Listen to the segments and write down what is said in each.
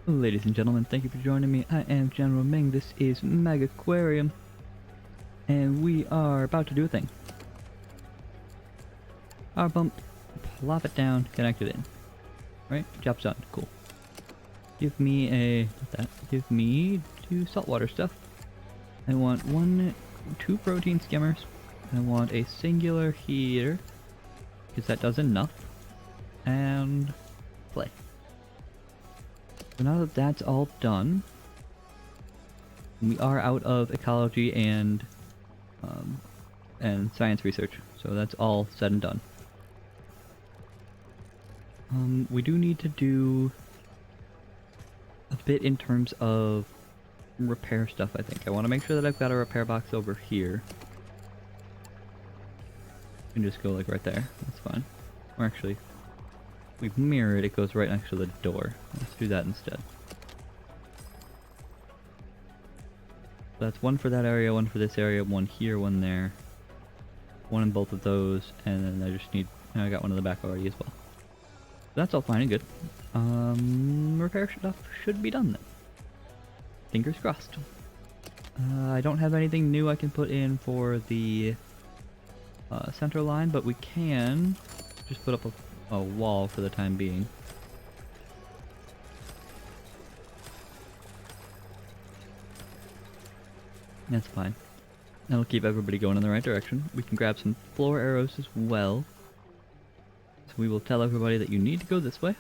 Ladies and gentlemen, thank you for joining me. I am GeneralMing. This is Megaquarium, and we are about to do a thing. Power bump, plop it down, connect it in. Right? Job's done. Cool. Give me give me 2 saltwater stuff. I want 2 protein skimmers. I want a singular heater, because that does enough. And play. So now that that's all done, we are out of ecology and science research, so that's all said and done. We do need to do a bit in terms of repair stuff, I think. I want to make sure that I've got a repair box over here. You can just go like right there, that's fine. Or actually, we've mirrored, it goes right next to the door. Let's do that instead. That's one for that area, one for this area, one here, one there. One in both of those, and then I just need... I got one in the back already as well. That's all fine and good. Repair stuff should be done then. Fingers crossed. I don't have anything new I can put in for the center line, but we can just put up a wall for the time being. That's fine. That'll keep everybody going in the right direction. We can grab some floor arrows as well. So we will tell everybody that you need to go this way.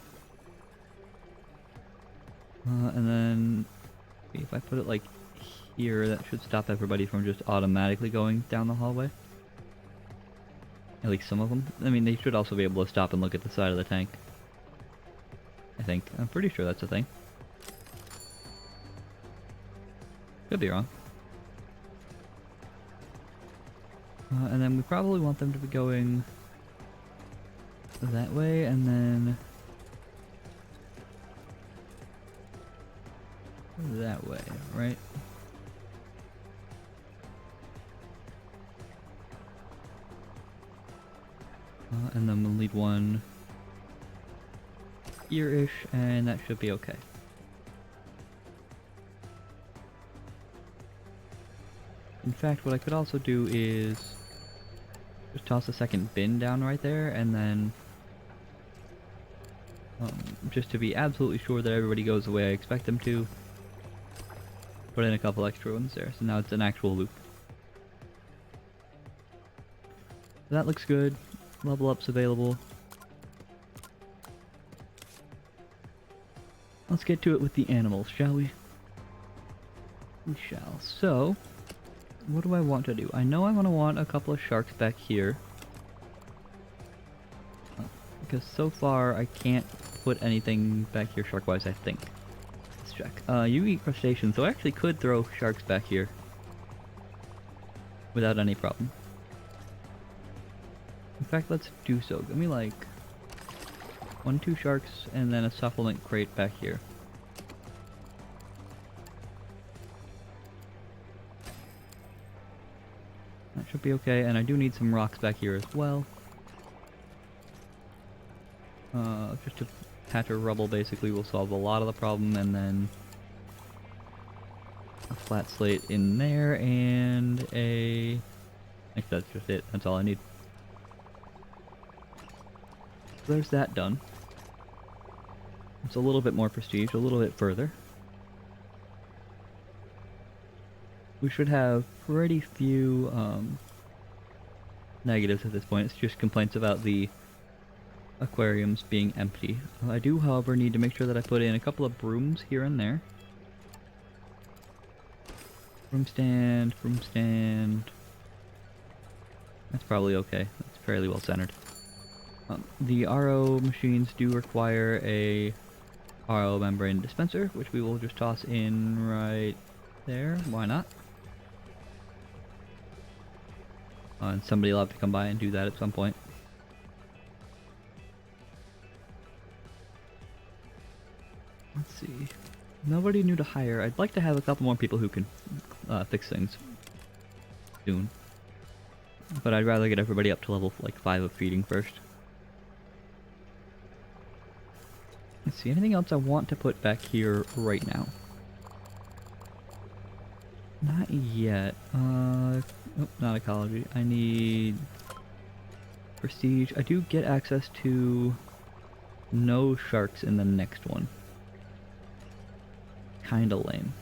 And then if I put it like here, that should stop everybody from just automatically going down the hallway. At least some of them. I mean, they should also be able to stop and look at the side of the tank. I think. I'm pretty sure that's a thing. Could be wrong. And then we probably want them to be going that way, and then that way, right? And then we'll lead one here-ish, and that should be okay. In fact, what I could also do is just toss a second bin down right there, and then just to be absolutely sure that everybody goes the way I expect them to, put in a couple extra ones there, so now it's an actual loop. So that looks good. Level up's available. Let's get to it with the animals, shall we? We shall. So, what do I want to do? I know I'm going to want a couple of sharks back here. Because so far I can't put anything back here shark-wise, I think. Let's check. You eat crustaceans, so I actually could throw sharks back here. Without any problem. In fact, let's do so. Give me like 2 sharks and then a supplement crate back here. That should be okay, and I do need some rocks back here as well. Just a patch of rubble basically will solve a lot of the problem, and then a flat slate in there, and I think that's just it. That's all I need. So there's that done. It's a little bit more prestige, a little bit further. We should have pretty few negatives at this point. It's just complaints about the aquariums being empty. I do, however, need to make sure that I put in a couple of brooms here and there. Broom stand, broom stand. That's probably okay. That's fairly well centered. The RO machines do require a RO membrane dispenser, which we will just toss in right there. Why not? And somebody will have to come by and do that at some point. Let's see. Nobody new to hire. I'd like to have a couple more people who can fix things soon. But I'd rather get everybody up to level like 5 of feeding first. Let's see, anything else I want to put back here right now? Not yet. Oh, not ecology. I need prestige. I do get access to no sharks in the next one. Kinda lame.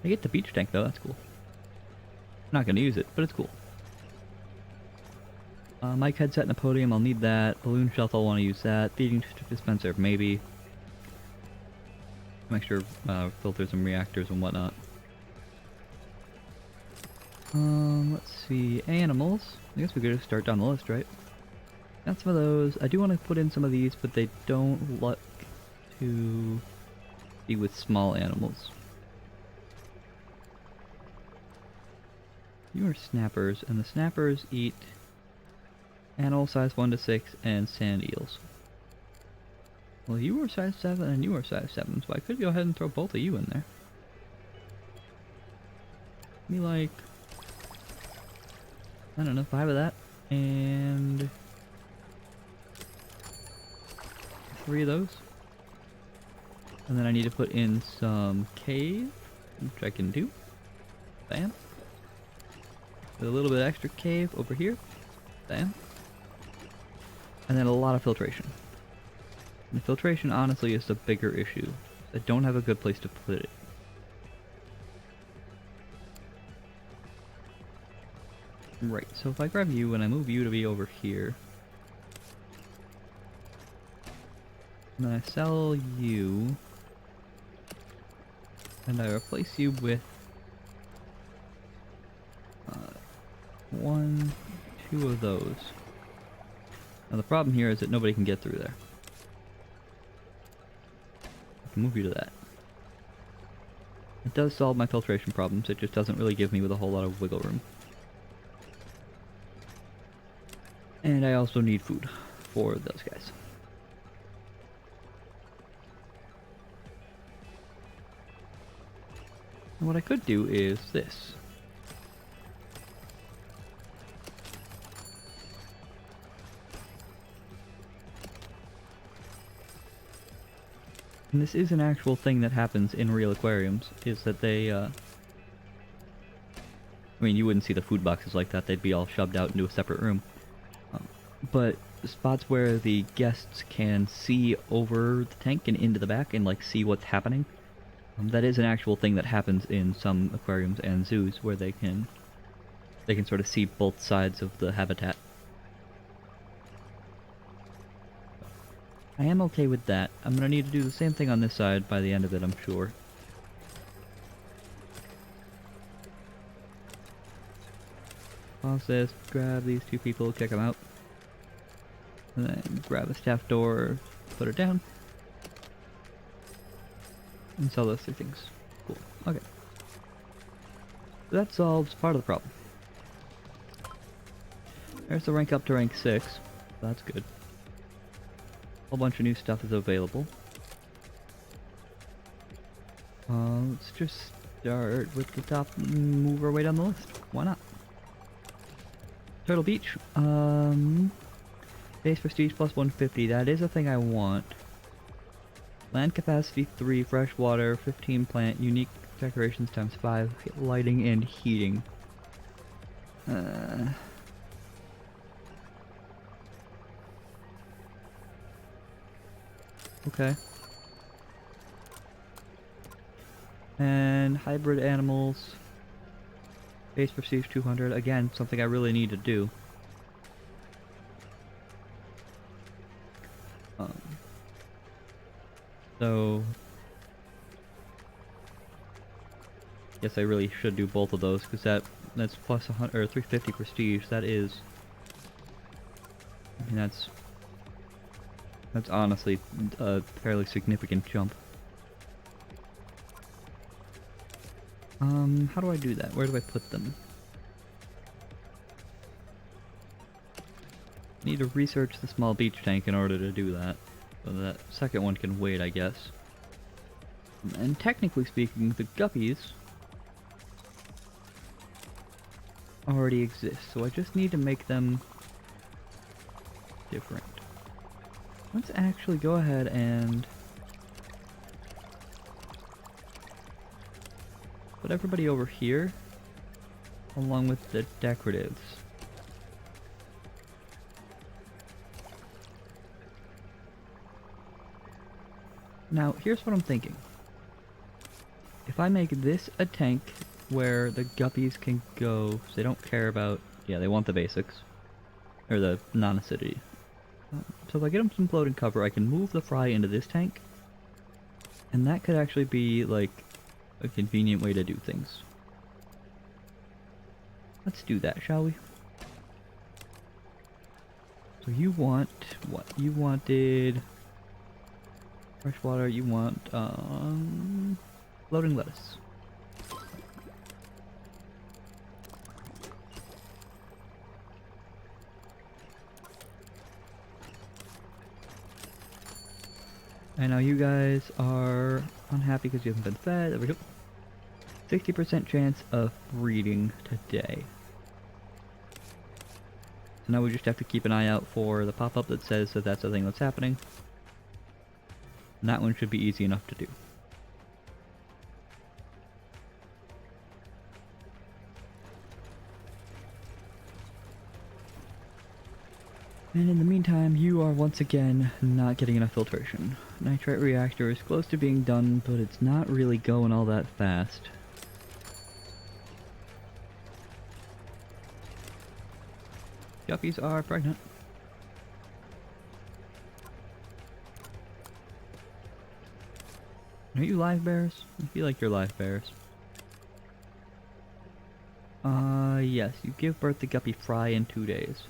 I get the beach tank though, that's cool. I'm not gonna use it, but it's cool. Mic headset and a podium, I'll need that. Balloon shelf, I'll want to use that. Feeding dispenser, maybe. Make sure filters and reactors and whatnot. Let's see, animals. I guess we could just start down the list, right? Got some of those. I do want to put in some of these, but they don't look to be with small animals. You are snappers, and the snappers eat animal size 1 to 6 and sand eels. Well, you were size 7 and you were size 7, so I could go ahead and throw both of you in there. Give me like, I don't know, 5 of that, and 3 of those. And then I need to put in some cave, which I can do. Bam. With a little bit extra cave over here. Bam. And then a lot of filtration. And the filtration honestly is the bigger issue. I don't have a good place to put it. Right, so if I grab you and I move you to be over here, and then I sell you, and I replace you with 1, 2 of those. Now the problem here is that nobody can get through there. I can move you to that. It does solve my filtration problems, it just doesn't really give me with a whole lot of wiggle room. And I also need food for those guys. And what I could do is this. And this is an actual thing that happens in real aquariums, is that they, I mean, you wouldn't see the food boxes like that, they'd be all shoved out into a separate room. But spots where the guests can see over the tank and into the back and, like, see what's happening, that is an actual thing that happens in some aquariums and zoos, where they can sort of see both sides of the habitat. I am okay with that. I'm gonna need to do the same thing on this side by the end of it, I'm sure. Pause this, grab these 2 people, kick them out. And then grab a staff door, put it down. And sell those 3 things. Cool. Okay. So that solves part of the problem. There's the rank up to rank 6. That's good. A whole bunch of new stuff is available. Let's just start with the top and move our way down the list. Why not? Turtle Beach. Base prestige plus 150. That is a thing I want. Land capacity 3, freshwater, 15 plant, unique decorations times 5, lighting and heating. Okay. And hybrid animals. Base prestige 200. Again, something I really need to do. So guess I really should do both of those, because that's plus 100 or 350 prestige. That is, I mean, that's honestly a fairly significant jump. How do I do that? Where do I put them? I need to research the small beach tank in order to do that. So that second one can wait, I guess. And technically speaking, the guppies already exist, so I just need to make them different. Let's actually go ahead and put everybody over here, along with the decoratives. Now, here's what I'm thinking. If I make this a tank where the guppies can go, so they don't care about, yeah, they want the basics, or the non-acidity. So if I get them some floating cover, I can move the fry into this tank, and that could actually be, like, a convenient way to do things. Let's do that, shall we? So you want, what? You wanted freshwater, you want, floating lettuce. I know you guys are unhappy because you haven't been fed. There we go. 60% chance of breeding today. So now we just have to keep an eye out for the pop-up that says that that's the thing that's happening. And that one should be easy enough to do. And in the meantime, you are once again not getting enough filtration. Nitrite reactor is close to being done, but it's not really going all that fast. Guppies are pregnant. Are you live bears? I feel like you're live bears. Yes, you give birth to guppy fry in 2 days.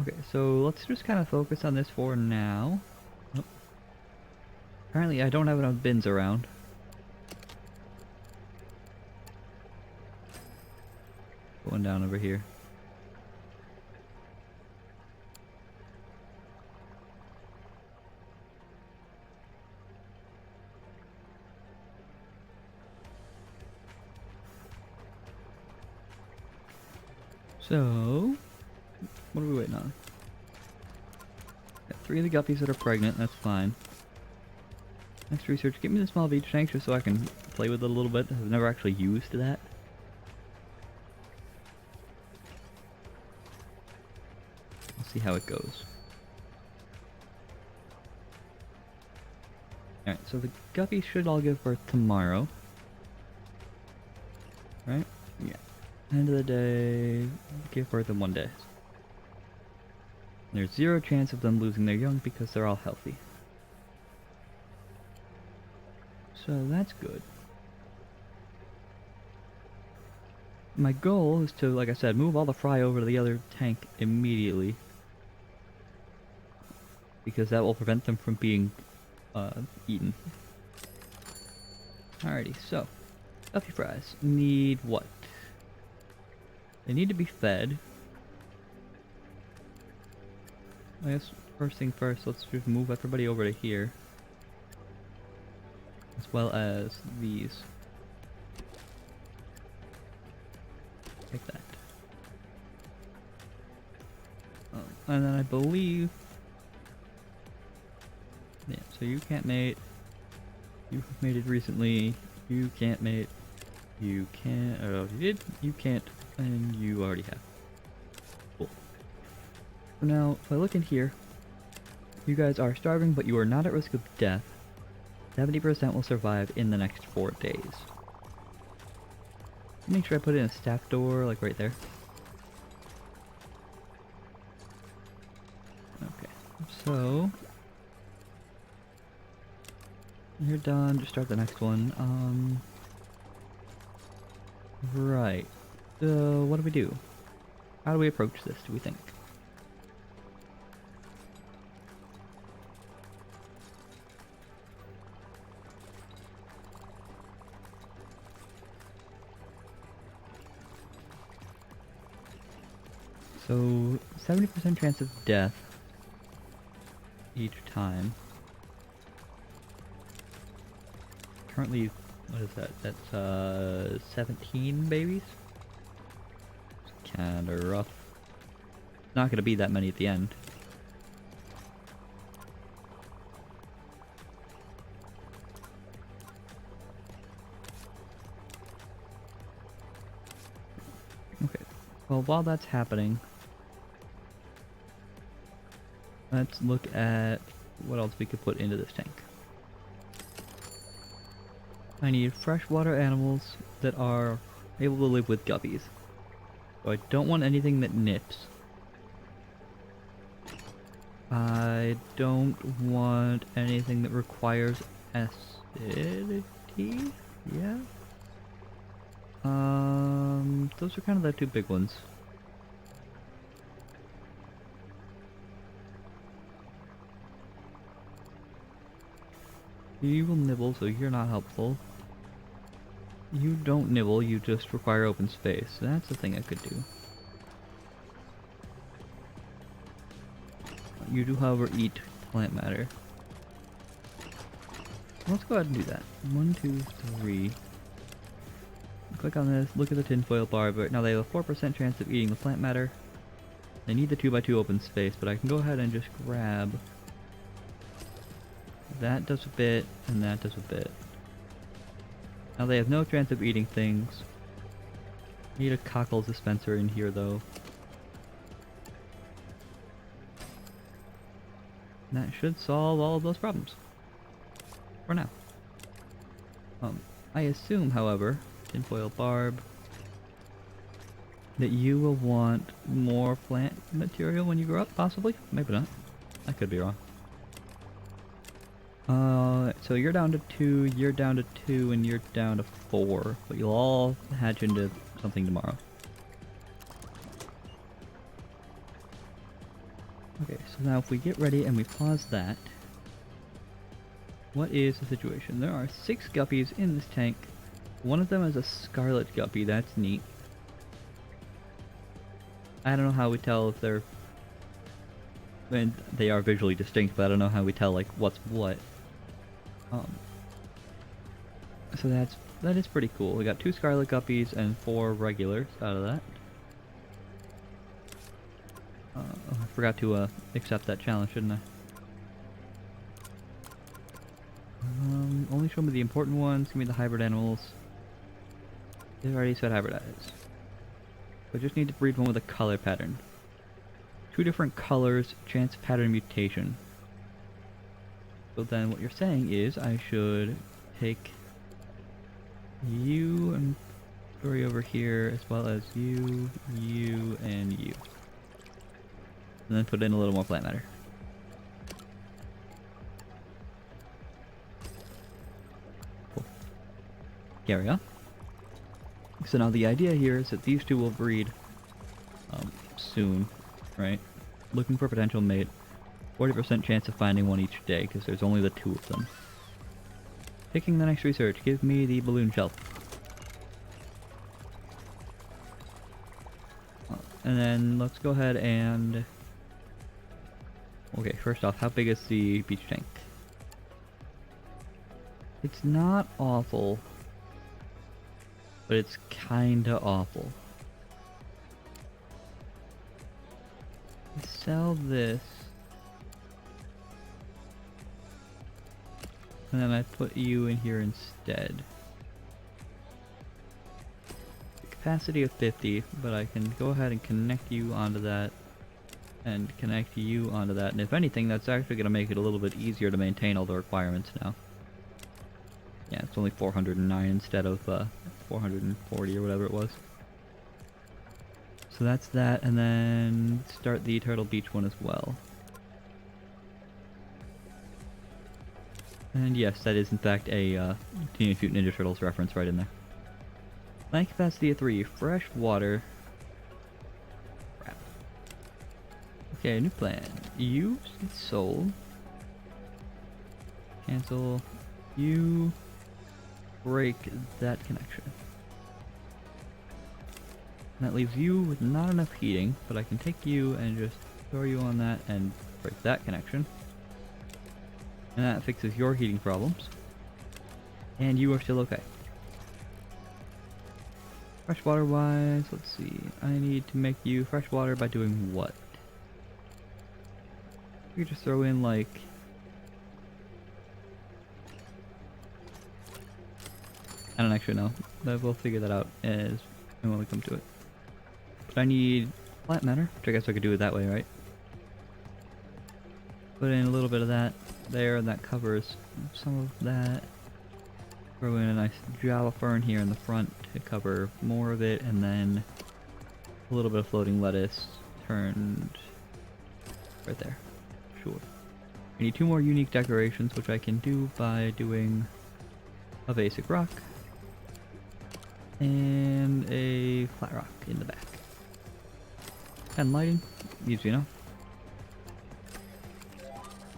Okay, so let's just kind of focus on this for now. Oh. Apparently I don't have enough bins around. Going down over here. So, what are we waiting on? Got 3 of the guppies that are pregnant, that's fine. Next research, give me the small beach tank just so I can play with it a little bit. I've never actually used that. We'll see how it goes. Alright, so the guppies should all give birth tomorrow. Right? Yeah. End of the day, give birth in 1 day. There's 0 chance of them losing their young because they're all healthy. So that's good. My goal is to, like I said, move all the fry over to the other tank immediately. Because that will prevent them from being eaten. Alrighty, so guppy fries need what? They need to be fed. I guess first thing first, let's just move everybody over to here. As well as these. Like that. And then I believe... Yeah, so you can't mate. You mated recently. You can't mate. You can't... Oh, you did. You can't. And you already have. Cool. So now, if I look in here, you guys are starving, but you are not at risk of death. 70% will survive in the next 4 days. Make sure I put in a staff door, like right there. Okay, so... You're done, just start the next one. Right. So, what do we do? How do we approach this, do we think? So, 70% chance of death each time. Currently, what is that? That's 17 babies? It's kinda rough. Not gonna be that many at the end. Okay, well while that's happening, let's look at what else we could put into this tank. I need freshwater animals that are able to live with guppies. So I don't want anything that nips. I don't want anything that requires acidity. Yeah. Those are kind of the two big ones. You will nibble, so you're not helpful. You don't nibble, you just require open space. That's the thing I could do. You do, however, eat plant matter. Let's go ahead and do that. 1, 2, 3. Click on this, look at the tinfoil bar, but now they have a 4% chance of eating the plant matter. They need the 2x2 open space, but I can go ahead and just grab... That does a bit, and that does a bit. Now they have no chance of eating things. Need a cockle dispenser in here though. That should solve all of those problems. For now. I assume, however, tinfoil barb, that you will want more plant material when you grow up, possibly? Maybe not. I could be wrong. So you're down to 2, you're down to 2, and you're down to 4. But you'll all hatch into something tomorrow. Okay, so now if we get ready and we pause that, what is the situation? There are 6 guppies in this tank. One of them is a scarlet guppy, that's neat. I don't know how we tell if they're... And they are visually distinct, but I don't know how we tell, like, what's what. So that is pretty cool. We got 2 scarlet guppies and 4 regulars out of that. I forgot to accept that challenge, didn't I? Only show me the important ones. Give me the hybrid animals. They've already said hybridize. We just need to breed one with a color pattern. 2 different colors, chance pattern mutation. So then what you're saying is I should take you and story over here, as well as you, you, and you. And then put in a little more plant matter. Cool. Carry on. So now the idea here is that these 2 will breed soon, right? Looking for a potential mate. 40% chance of finding one each day, because there's only the 2 of them. Picking the next research, give me the balloon shelf. And then let's go ahead and... Okay, first off, how big is the beach tank? It's not awful, but it's kinda awful. Sell this. And then I put you in here instead. Capacity of 50, but I can go ahead and connect you onto that. And connect you onto that. And if anything, that's actually going to make it a little bit easier to maintain all the requirements now. Yeah, it's only 409 instead of 440 or whatever it was. So that's that, and then start the Turtle Beach one as well. And yes, that is in fact a Teenage Mutant Ninja Turtles reference right in there. Land capacity of 3, fresh water. Crap. Okay, new plan. You get sold. Cancel. You break that connection. And that leaves you with not enough heating, but I can take you and just throw you on that and break that connection. And that fixes your heating problems. And you are still okay. Freshwater wise, let's see. I need to make you freshwater by doing what? We could just throw in like... I don't actually know, but we'll figure that out when we come to it. But I need plant matter, which I guess I could do it that way, right? Put in a little bit of that there, and that covers some of that. Throw in a nice Java fern here in the front to cover more of it, and then a little bit of floating lettuce turned right there. Sure. I need 2 more unique decorations, which I can do by doing a basic rock and a flat rock in the back. And lighting, easy enough.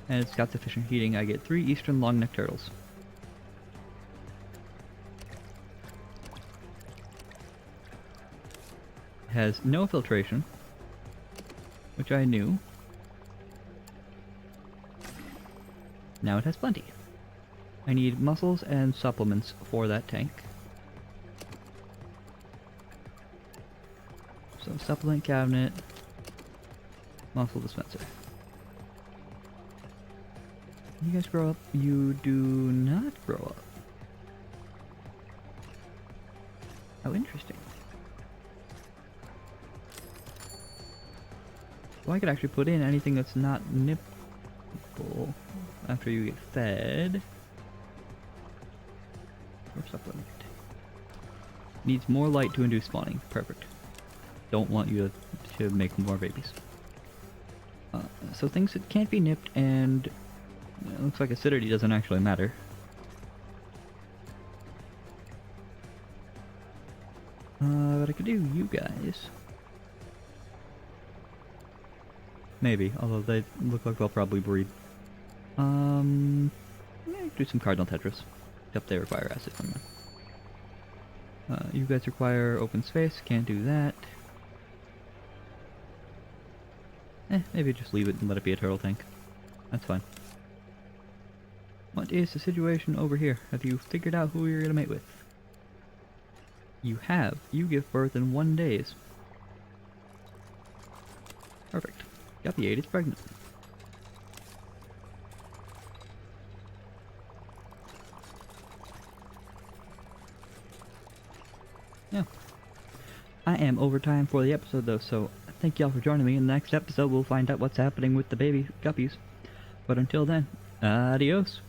And it's got sufficient heating. I get 3 eastern long-necked turtles. It has no filtration, which I knew. Now it has plenty. I need mussels and supplements for that tank. So supplement cabinet, mussel dispenser. You guys grow up? You do not grow up. How interesting. So I could actually put in anything that's not nippable after you get fed. Or supplement. Needs more light to induce spawning. Perfect. Don't want you to make more babies. So things that can't be nipped, and it looks like acidity doesn't actually matter. But I could do you guys. Maybe, although they look like they'll probably breed. Yeah, do some cardinal tetras. Except they require acid from them. You guys require open space, can't do that. Maybe just leave it and let it be a turtle tank. That's fine. What is the situation over here? Have you figured out who you're gonna mate with? You have. You give birth in 1 day. Perfect. Got the 8, it's pregnant. Yeah. I am over time for the episode though, so thank y'all for joining me. In the next episode we'll find out what's happening with the baby guppies. But until then, adios.